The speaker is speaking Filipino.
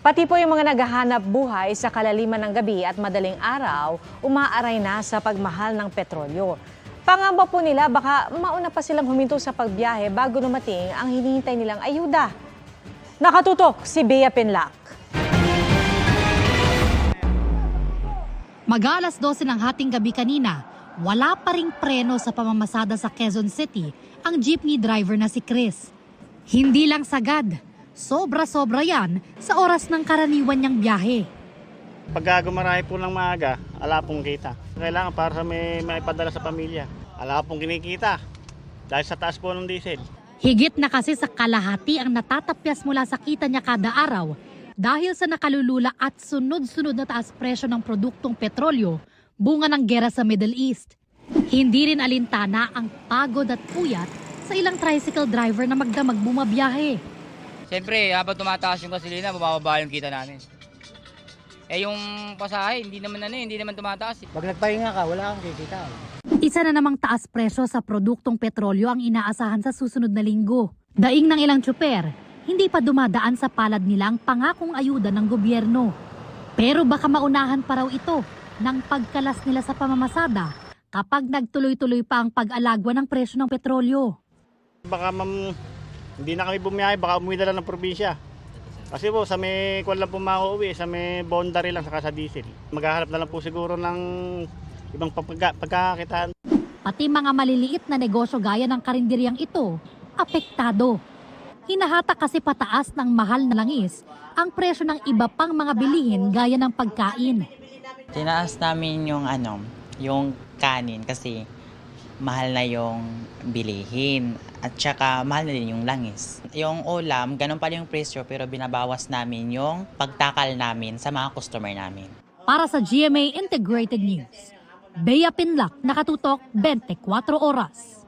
Pati po yung mga naghahanap buhay sa kalaliman ng gabi at madaling araw, umaaray na sa pagmahal ng petrolyo. Pangamba po nila baka mauna pa silang huminto sa pagbiyahe bago dumating ang hinihintay nilang ayuda. Nakatutok si Bea Pinlac. Mag-alas 12 ng hating gabi kanina, wala pa ring preno sa pamamasada sa Quezon City ang jeepney driver na si Chris. Hindi lang sagad, sobra-sobra yan sa oras ng karaniwan niyang biyahe. Pag gumarahe po ng maaga, ala pong kita. Kailangan para sa may maipadala sa pamilya. Ala pong kinikita dahil sa taas po ng diesel. Higit na kasi sa kalahati ang natatapyas mula sa kita niya kada araw dahil sa nakalulula at sunod-sunod na taas presyo ng produktong petrolyo, bunga ng gera sa Middle East. Hindi rin alintana ang pagod at puyat sa ilang tricycle driver na magdamag bumabiyahe. Siyempre, habang tumataas yung gasolina, bumababa yung kita namin. Eh yung pasahe, hindi naman tumataas. Pag nagpahinga ka, wala kang kikita. Isa na namang taas presyo sa produktong petrolyo ang inaasahan sa susunod na linggo. Daing ng ilang tsuper, hindi pa dumadaan sa palad nilang pangakong ayuda ng gobyerno. Pero baka maunahan pa raw ito ng pagkalas nila sa pamamasada kapag nagtuloy-tuloy pa ang pag-alagwa ng presyo ng petrolyo. Baka hindi na kami bumiyahe, baka umuwi na lang ng probinsya. Kasi po sa may kwan lang po makauwi, sa may boundary lang saka sa diesel. Maghahanap na lang po siguro ng ibang pagkakakitaan. Pati mga maliliit na negosyo gaya ng karinderyang ito, apektado. Hinahatak kasi pataas ng mahal na langis ang presyo ng iba pang mga bilihin gaya ng pagkain. Tinaas namin yung kanin kasi mahal na yung bilihin at saka mahal na din yung langis. Yung ulam, ganun pa rin yung presyo pero binabawas namin yung pagtakal namin sa mga customer namin. Para sa GMA Integrated News, Bea Pinlac, nakatutok 24 oras.